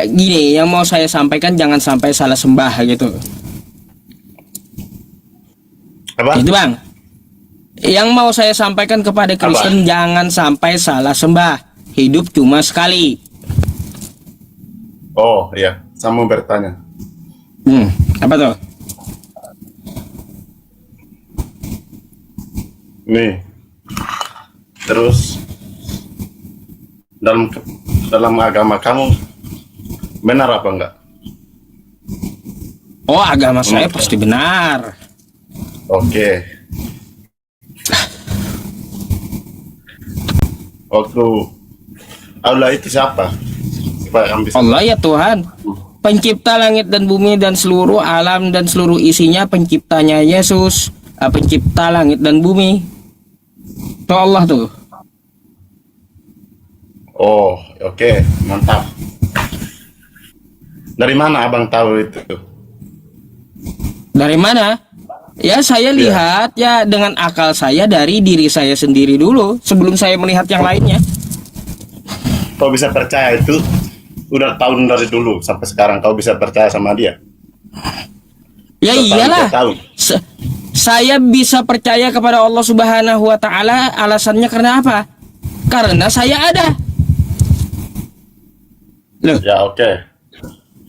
Gini, yang mau saya sampaikan jangan sampai salah sembah gitu. Apa? Itu bang. Yang mau saya sampaikan kepada Kristen jangan sampai salah sembah. Hidup cuma sekali. Oh iya, saya mau bertanya. Apa tuh? Nih, terus dalam agama kamu benar apa enggak? Oh, agama saya pasti benar. Oke. Waktu Allah itu siapa? Supaya kamu bisa. Allah ya Tuhan, pencipta langit dan bumi dan seluruh alam dan seluruh isinya, penciptanya Yesus, pencipta langit dan bumi. Itu Allah tuh. Oh, oke, mantap. Dari mana abang tahu itu? Dari mana? Ya saya lihat ya dengan akal saya dari diri saya sendiri dulu sebelum saya melihat yang lainnya. Kau bisa percaya itu udah tahun dari dulu sampai sekarang kau bisa percaya sama dia? Ya iyalah. Saya bisa percaya kepada Allah Subhanahu wa taala, alasannya karena apa? Karena saya ada. Loh. Ya oke.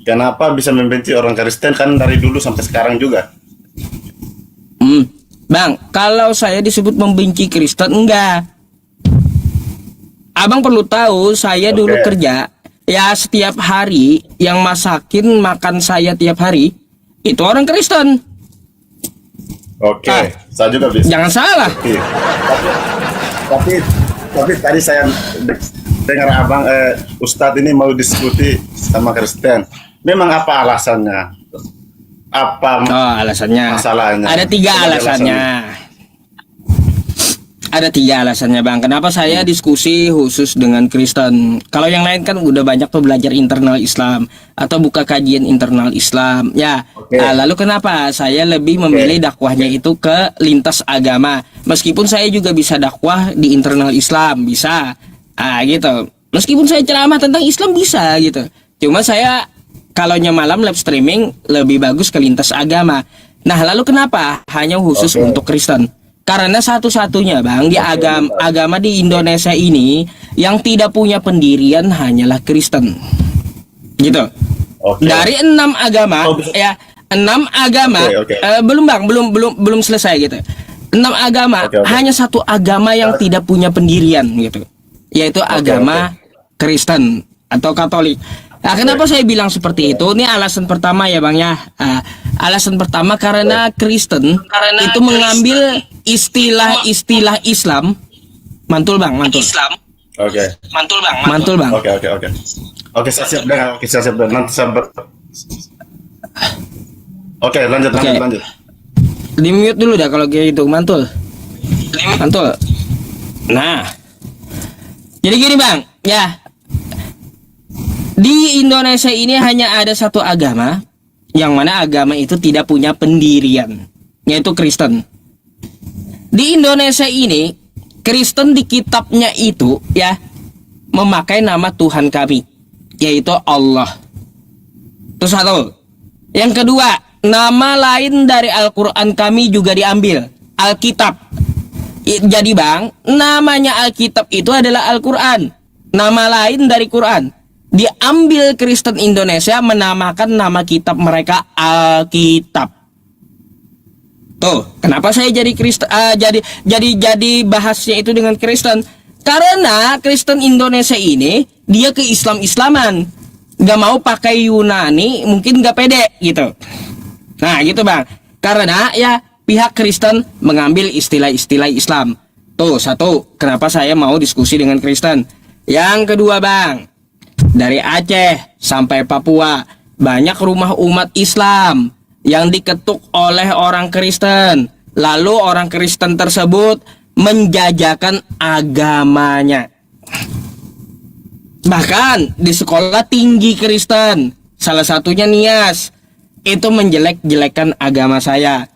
Kenapa bisa membenci orang Kristen kan dari dulu sampai sekarang juga? Bang, kalau saya disebut membenci Kristen, enggak. Abang perlu tahu, saya dulu kerja, ya setiap hari yang masakin makan saya tiap hari, itu orang Kristen. Oke, saya juga bisa. Jangan salah. Tapi tadi saya dengar abang Ustadz ini mau diskusi sama Kristen. Memang apa alasannya? Apa alasannya? Masalahnya? Ada tiga alasannya. Ada tiga alasannya bang. Kenapa saya diskusi khusus dengan Kristen? Kalau yang lain kan udah banyak tuh belajar internal Islam atau buka kajian internal Islam. Ya. Lalu kenapa saya lebih memilih dakwahnya itu ke lintas agama? Meskipun saya juga bisa dakwah di internal Islam, bisa. Gitu. Meskipun saya ceramah tentang Islam bisa gitu. Cuma saya kalau malam live streaming lebih bagus ke lintas agama. Nah, lalu kenapa hanya khusus untuk Kristen? Karena satu-satunya bang di agama di Indonesia ini yang tidak punya pendirian hanyalah Kristen. Gitu. Dari 6 agama ya 6 agama belum bang belum selesai gitu. 6 agama hanya satu agama yang tidak punya pendirian gitu. Yaitu agama Kristen atau Katolik. Nah, kenapa saya bilang seperti itu? Ini alasan pertama ya bang ya. Alasan pertama karena Kristen itu mengambil istilah-istilah Islam. Mantul bang, mantul. Mantul bang, mantul bang. Oke, saya siap dengar. Oke, saya siap dengar. Nanti saya Oke, lanjut. Di mute dulu dah kalau kayak gitu, mantul. Mantul. Nah, jadi gini bang, ya. Di Indonesia ini hanya ada satu agama, yang mana agama itu tidak punya pendirian, yaitu Kristen. Di Indonesia ini, Kristen di kitabnya itu ya memakai nama Tuhan kami, yaitu Allah. Itu satu. Yang kedua, nama lain dari Al-Quran kami juga diambil, Alkitab. Jadi bang, namanya Alkitab itu adalah Al-Quran. Nama lain dari Quran diambil Kristen Indonesia menamakan nama kitab mereka Alkitab. Tuh, kenapa saya jadi Kristen jadi bahasnya itu dengan Kristen? Karena Kristen Indonesia ini dia ke Islam-Islaman, nggak mau pakai Yunani, mungkin nggak pede gitu. Nah, gitu bang. Karena ya pihak Kristen mengambil istilah-istilah Islam. Tuh, satu, kenapa saya mau diskusi dengan Kristen. Yang kedua bang, dari Aceh sampai Papua banyak rumah umat Islam yang diketuk oleh orang Kristen. Lalu orang Kristen tersebut menjajakan agamanya. Bahkan di sekolah tinggi Kristen, salah satunya NIAS, itu menjelek-jelekan agama saya.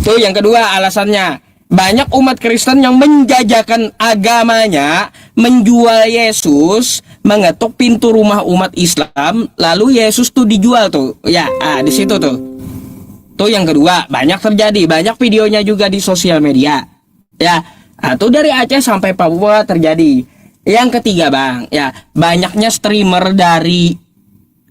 Tuh yang kedua alasannya. Banyak umat Kristen yang menjajakan agamanya, menjual Yesus, mengetuk pintu rumah umat Islam, lalu Yesus tuh dijual tuh. Ya, di situ tuh. Tuh yang kedua, banyak terjadi, banyak videonya juga di sosial media. Ya, tuh dari Aceh sampai Papua terjadi. Yang ketiga, Bang, ya, banyaknya streamer dari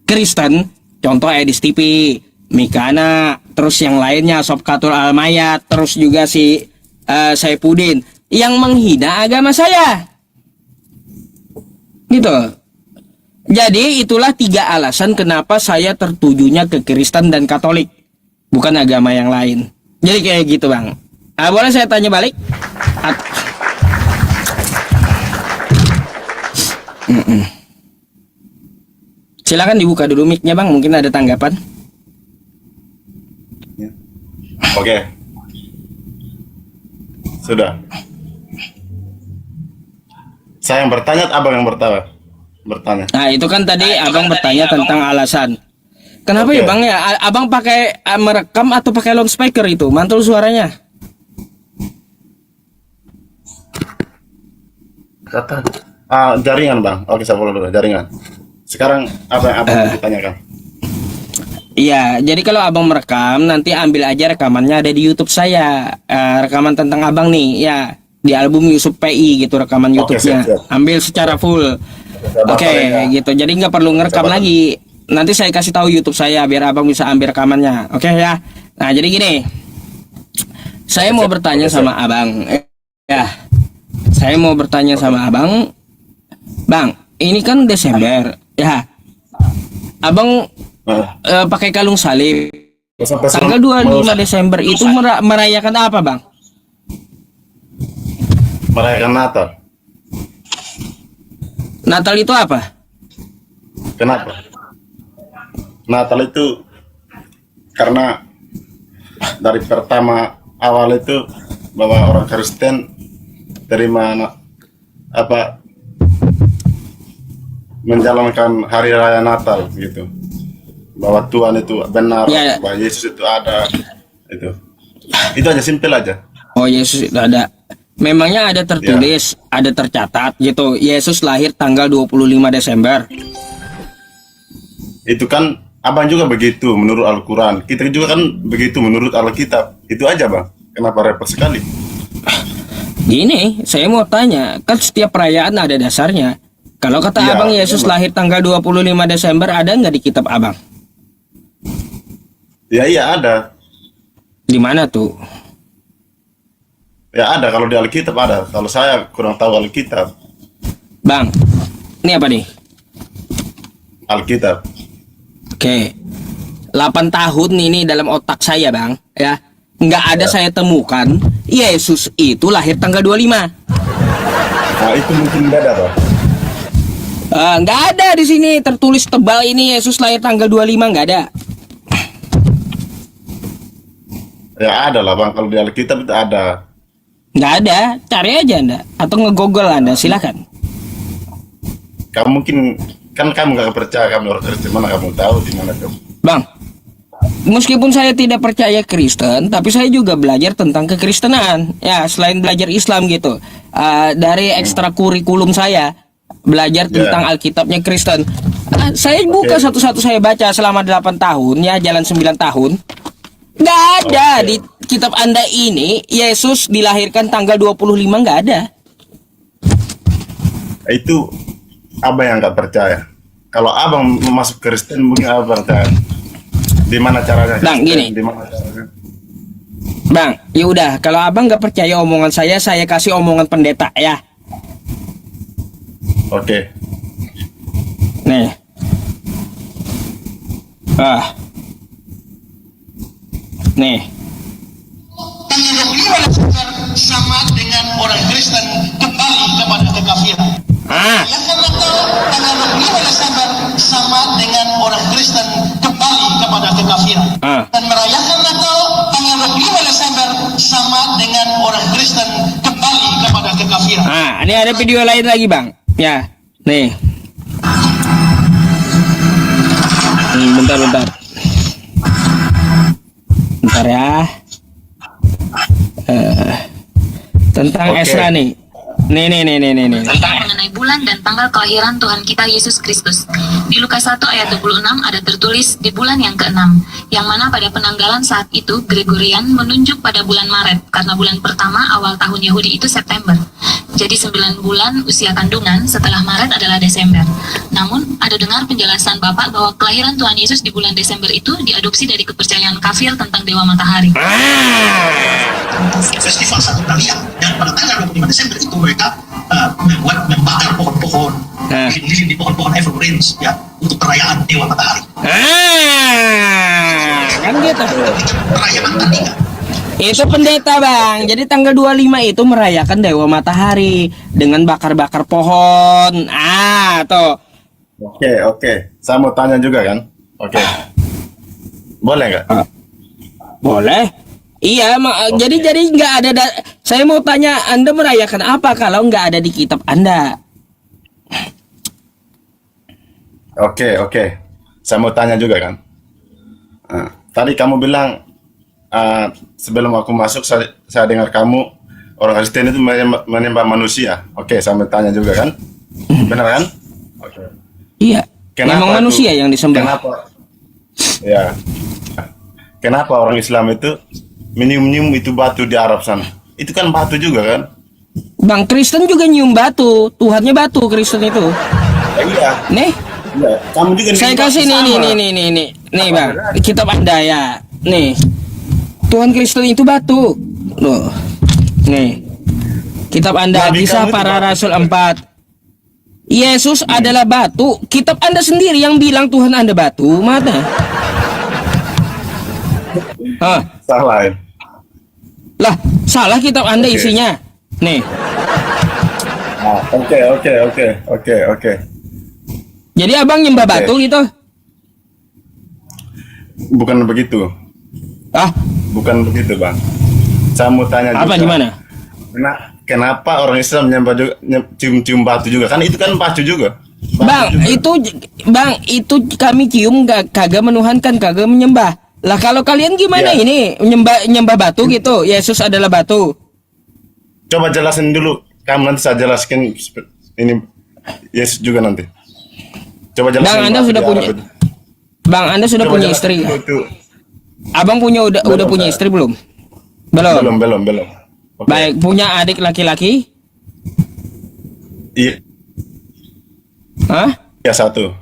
Kristen, contoh Edis TV, Mikana, terus yang lainnya Sobkatul Almayat, terus juga si Saipudin yang menghina agama saya. Gitu. Jadi itulah 3 alasan kenapa saya tertujunya ke Kristen dan Katolik, bukan agama yang lain. Jadi kayak gitu, Bang. Boleh saya tanya balik? Silakan dibuka dulu mic-nya, Bang. Mungkin ada tanggapan. Oke. Sudah. Saya yang bertanya, abang yang bertanya. Nah, itu kan tadi abang bertanya tentang alasan. Kenapa Oke. ya, Bang ya? Abang pakai merekam atau pakai loudspeaker itu? Mantul suaranya. Kata jaringan, Bang. Oke, saya follow dulu jaringan. Sekarang apa yang abang ditanyakan? Iya, jadi kalau abang merekam, nanti ambil aja rekamannya ada di YouTube saya. Rekaman tentang abang nih, ya, di album Yusuf PI gitu, rekaman Oke, YouTube-nya. siap. Ambil secara full. Oke, gitu. Jadi nggak perlu ngerekam lagi. Nanti saya kasih tahu YouTube saya biar abang bisa ambil rekamannya. Oke ya. Nah, jadi gini. Saya mau bertanya sama abang. Ya. Saya mau bertanya sama abang. Bang, ini kan Desember, ya. Abang pakai kalung salib. Tanggal 25 Desember itu merayakan apa, Bang? Merayakan Natal. Natal itu apa? Kenapa? Natal itu karena dari pertama awal itu bahwa orang Kristen terima menjalankan hari raya Natal gitu, bahwa Tuhan itu benar, Ya. bahwa Yesus itu ada, itu aja, simpel aja. Oh, Yesus itu ada. Memangnya ada tertulis, ada tercatat gitu. Yesus lahir tanggal 25 Desember. Itu kan abang juga begitu menurut Al-Quran, kita juga kan begitu menurut Alkitab. Itu aja, Bang. Kenapa repot sekali? Gini, saya mau tanya, kan setiap perayaan ada dasarnya. Kalau kata Iya, abang Yesus memang. lahir tanggal 25 Desember, ada nggak di kitab abang? Ya, iya ada. Di mana tuh? Ya ada, kalau di Alkitab ada. Kalau saya kurang tahu Alkitab. Bang, ini apa nih? Alkitab. Oke, 8 tahun ini dalam otak saya, Bang, ya. Nggak ada saya temukan Yesus itu lahir tanggal 25. Nah, itu mungkin beda, Bang. Nggak ada di sini tertulis tebal ini Yesus lahir tanggal 25, nggak ada. Ya ada lah, Bang. Kalau di Alkitab itu ada. Nggak ada, cari aja Anda atau nge-google Anda, silakan. Kamu mungkin, kan kamu gak percaya kami orang Kristen, mana kamu tahu di mana kamu. Bang, meskipun saya tidak percaya Kristen, tapi saya juga belajar tentang kekristenan. Ya, selain belajar Islam gitu. Dari ekstrakurikulum saya, belajar tentang Alkitabnya Kristen. Saya buka satu-satu, saya baca selama 8 tahun, ya, jalan 9 tahun. Nggak ada di kitab Anda ini, Yesus dilahirkan tanggal 25, nggak ada. Itu abang yang gak percaya. Kalau abang masuk Kristen, mungkin abang percaya. Di mana caranya? Bang, Kristen? gini. Di mana caranya? Bang, ya udah, kalau abang nggak percaya omongan saya kasih omongan pendeta ya. Oke. Nih. Nih. Tanggal 25 Desember sama dengan orang Kristen kembali kepada kekafiran. Yang Natal tanggal 25 Desember sama dengan orang Kristen kembali kepada kekafiran. Dan merayakan Natal tanggal 25 Desember sama dengan orang Kristen kembali kepada kekafiran. Ini ada video lain lagi, Bang. Ya, nih. Bentar. Bentar ya. Tentang Oke. Esra nih. Nih. Tentang mengenai bulan dan tanggal kelahiran Tuhan kita Yesus Kristus. Di Lukas 1 ayat 26 ada tertulis di bulan yang ke-6, yang mana pada penanggalan saat itu Gregorian menunjuk pada bulan Maret, karena bulan pertama awal tahun Yahudi itu September. Jadi 9 bulan usia kandungan setelah Maret adalah Desember. Namun ada dengar penjelasan Bapak bahwa kelahiran Tuhan Yesus di bulan Desember itu diadopsi dari kepercayaan kafir tentang Dewa Matahari. Festival satu kalian, dan pada tanggal 25 Desember itu mereka membakar pohon-pohon, lilin di pohon-pohon evergreens ya, untuk perayaan Dewa Matahari. Kan gitu. Perayaan tandingan. Itu pendeta bang. Jadi tanggal 25 itu merayakan Dewa Matahari dengan bakar-bakar pohon. Tuh. Oke. Saya mau tanya juga kan. Oke. Boleh nggak? Boleh. Iya, jadi nggak ada. Saya mau tanya, Anda merayakan apa kalau nggak ada di kitab Anda? Oke. Saya mau tanya juga kan. Tadi kamu bilang sebelum aku masuk saya dengar kamu orang Kristen itu menyembah manusia. Oke, saya mau tanya juga kan. Benar kan? Oke. Iya. Memang manusia yang disembah. Kenapa? Ya. Kenapa orang Islam itu menyium itu batu di Arab sana? Itu kan batu juga kan? Bang, Kristen juga nyium batu. Tuhannya batu Kristen itu. Iya. Nih. Ya, kamu juga Saya kasih nih bang, kitab Anda ya. Nih, Tuhan Kristen itu batu. Loh, nih, kitab Anda Kisah Para Rasul 4. Yesus adalah batu. Kitab Anda sendiri yang bilang Tuhan Anda batu. Mana? Salah ya. Lah, salah kitab Anda isinya. Nih. Oke. Jadi abang nyembah batu gitu? Bukan begitu. Bukan begitu bang. Saya mau tanya apa juga. Gimana? Kenapa orang Islam menyembah juga cium batu juga? Kan itu kan batu juga. Bang, itu kami cium kagak menuhankan, kagak menyembah. Lah kalau kalian gimana ini menyembah batu gitu? Yesus adalah batu. Coba jelasin dulu. Kamu nanti saya jelaskan ini Yesus juga nanti. Coba jelasin. Anda sudah punya istri. Abang udah punya istri belum? Belum. Okay. Baik, punya adik laki-laki? Iya. Ya, satu.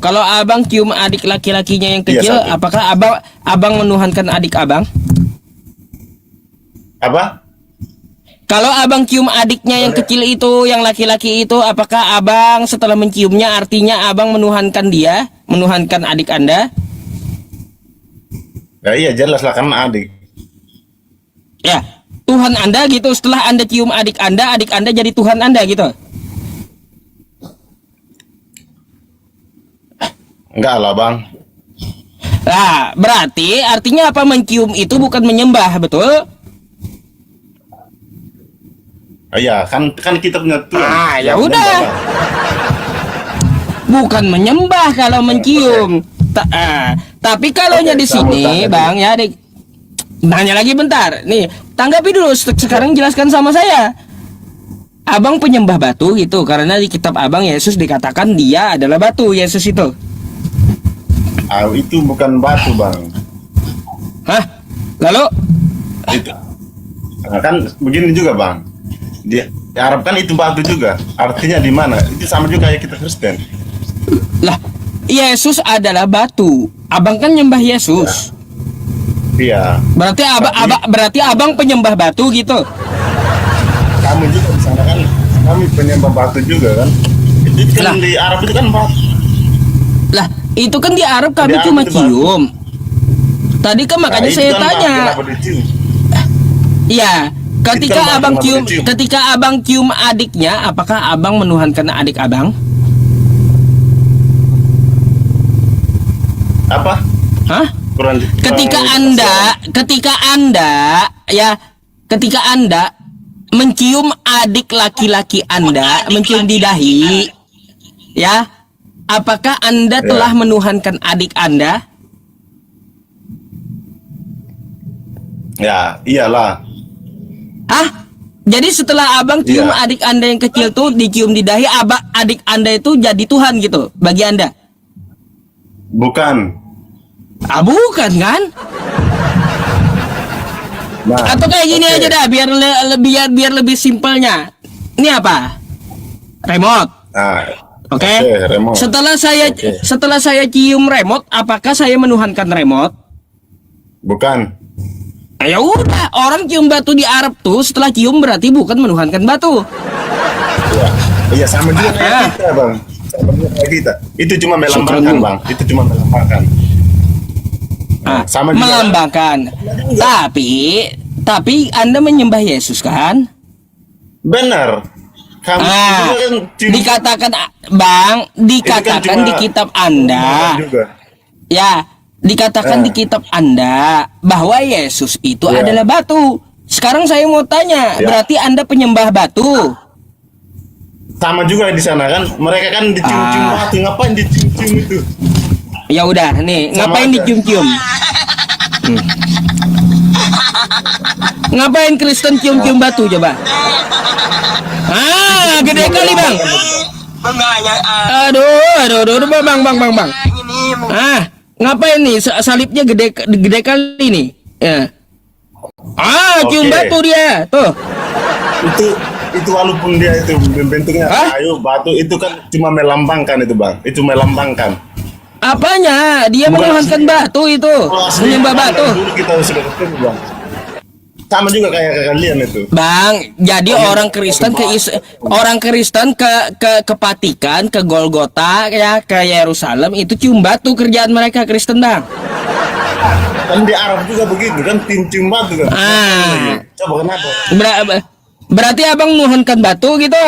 Kalau abang cium adik laki-lakinya yang kecil, apakah abang menuhankan adik abang? Apa? Kalau abang cium adiknya yang kecil itu, yang laki-laki itu, apakah abang setelah menciumnya artinya abang menuhankan dia, menuhankan adik Anda? Ya iya jelas lah kan adik. Ya, Tuhan Anda gitu. Setelah Anda cium adik Anda jadi Tuhan Anda gitu. Enggak lah bang. Nah, berarti artinya apa, mencium itu bukan menyembah, betul? Iya, kan kita punya Tuhan. Ya udah. Bukan menyembah kalau mencium. Tapi kalau di sini, Bang, ya, nanya lagi bentar. Nih, tanggapi dulu. Sekarang jelaskan sama saya. Abang penyembah batu gitu, karena di kitab Abang Yesus dikatakan dia adalah batu, Yesus itu. Itu bukan batu, Bang. Lalu? Itu. Kan begini juga, Bang. Di Arab kan itu batu juga. Artinya di mana? Itu sama juga kayak kita Kristen. Lah, Yesus adalah batu. Abang kan nyembah Yesus. Iya. Berarti abang penyembah batu gitu. Kamu juga di sana kan, kami penyembah batu juga kan. Itu kan di Arab itu kan batu. Lah, itu kan di Arab kami cuma cium. Tadi kan makanya saya tanya. Iya. Ketika abang cium adiknya, apakah abang menuhankan adik abang? Apa? Ketika Anda mencium adik laki-laki Anda, mencium di dahi, ya, apakah Anda telah menuhankan adik Anda? Ya, iyalah. Jadi setelah abang cium Iya. adik anda yang kecil tuh dicium di dahi, adik anda itu jadi Tuhan gitu bagi anda? Bukan. Bukan kan? Nah, Atau kayak gini oke. aja dah, biar lebih simpelnya. Ini apa? Remote. Nah, Oke. remote. Oke. Setelah saya cium remote, apakah saya menuhankan remote? Bukan. Ya udah, orang cium batu di Arab tuh setelah cium berarti bukan menuhankan batu. Iya. Iya, sama juga kayak Ah. kita, Bang. Sama juga kayak kita. Itu cuma melambangkan, Syukran. Bang. Itu cuma melambangkan. Sama juga. Melambangkan. Tapi Anda menyembah Yesus kan? Benar. Kamu juga kan cium- Dikatakan Bang, dikatakan cuma di kitab Anda. juga. Ya, dikatakan Ah. di kitab Anda bahwa Yesus itu Ya. adalah batu. Sekarang saya mau tanya, Ya. berarti Anda penyembah batu? Sama juga di sana kan. Mereka kan dicium-cium Ah. batu. Ngapain dicium-cium itu? Ya udah, nih, Sama ngapain aja. dicium-cium? Ngapain Kristen cium-cium batu coba? Gede kali Bang. Aduh, bang. Ngapain nih salibnya gede kali nih? Ya. Cium Oke. batu dia, tuh. Itu walaupun dia itu bentuknya Hah? kayu batu itu kan cuma melambangkan itu, Bang. Itu melambangkan. Apanya? Dia Bukan menuhankan asli. batu itu, Kalau aslinya menyembah Bang, batu. dulu kita sudah ketemu, Bang. Sama juga kayak kalian itu. Bang, jadi orang Kristen orang Kristen ke Vatikan, ke Golgota, ya ke Yerusalem itu cium batu kerjaan mereka Kristen, Bang. Kan di Arab juga begitu kan, cium batu kan. Coba kenapa? Berarti abang menuhankan batu gitu?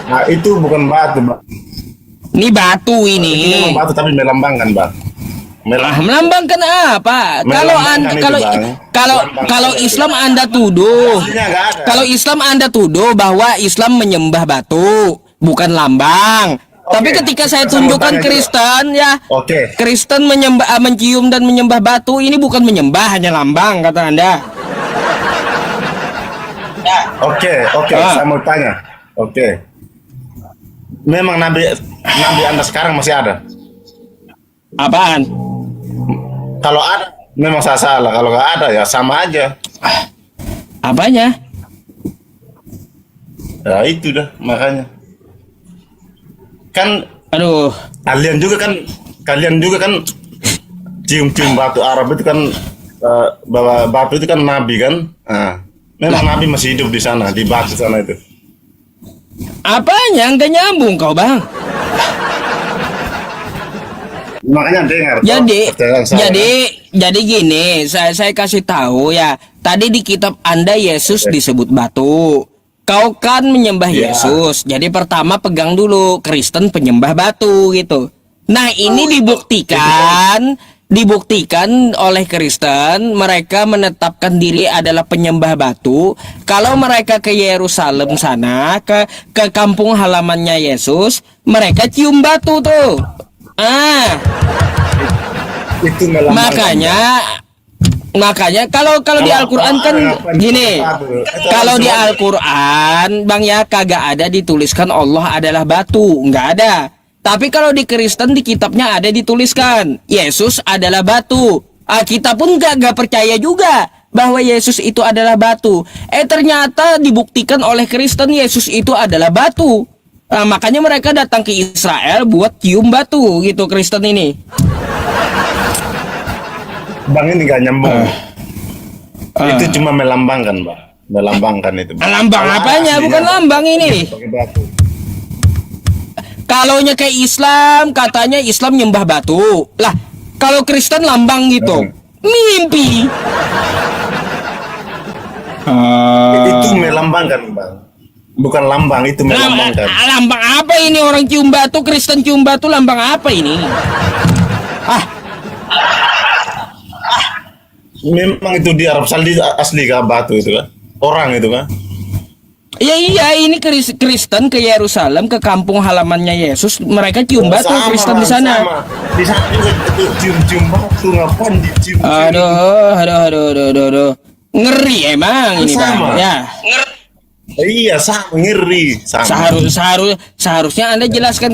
Nah, itu bukan batu, Bang. Ini batu Itu ini. memang batu tapi melambangkan, Bang. Melambangkan apa? Melambangkan itu, Bang. Kalau Islam Anda tuduh, Aslinya nggak ada. kalau Islam Anda tuduh bahwa Islam menyembah batu, bukan lambang. Tapi ketika saya Sama tunjukkan tanya juga. Kristen ya, Oke. Kristen mencium dan menyembah batu, ini bukan menyembah, hanya lambang kata Anda. Oke, Ah. saya mau tanya. Oke. Memang nabi Anda sekarang masih ada? Apaan? Kalau ada, memang saya salah. Kalau nggak ada, ya sama aja. Apanya? Ya itu dah, makanya. Kan Aduh, kalian juga kan cium-cium batu Arab itu kan bahwa batu itu kan nabi kan. Memang nabi masih hidup di sana, di batu sana itu. apanya? Nggak nyambung kau bang. Makanya dengar. Jadi, percayaan saya, jadi gini, saya kasih tahu ya. Tadi di kitab Anda Yesus disebut batu. Kau kan menyembah Ya. Yesus. Jadi pertama pegang dulu Kristen penyembah batu gitu. Nah, ini dibuktikan oleh Kristen, mereka menetapkan diri adalah penyembah batu. Kalau mereka ke Yerusalem sana, ke kampung halamannya Yesus, mereka cium batu tuh. itu melambangkan. Makanya kalau di Al-Qur'an kan gini. Kalau di Al-Qur'an, Bang ya kagak ada dituliskan Allah adalah batu, nggak ada. Tapi kalau di Kristen di kitabnya ada dituliskan Yesus adalah batu. Kita pun nggak percaya juga bahwa Yesus itu adalah batu. Ternyata dibuktikan oleh Kristen Yesus itu adalah batu. Makanya mereka datang ke Israel buat cium batu gitu Kristen ini. Bang ini nggak nyambung. Itu cuma melambangkan, Bang. Melambangkan itu. Bang. Lambang Kalau apanya? aslinya, Bukan lambang ini. pakai batu. Kalaunya kayak Islam, katanya Islam nyembah batu. Lah, kalau Kristen lambang gitu. Mimpi. Itu melambangkan, Bang. Bukan lambang, itu melambangkan. Lambang apa ini orang cium batu, Kristen cium batu, lambang apa ini? Memang itu di Arab Saudi asli kah batu itu kan? Orang itu kan? Iya, ini Kristen ke Yerusalem, ke kampung halamannya Yesus, mereka cium batu Sama, Kristen di Bang, sana. sama. Di sana juga itu cium-cium batu, ngapain dicium? Aduh. Ngeri emang ini Bang. Sama. Ya. Iya, sama ngeri. Sama. Seharusnya Anda jelaskan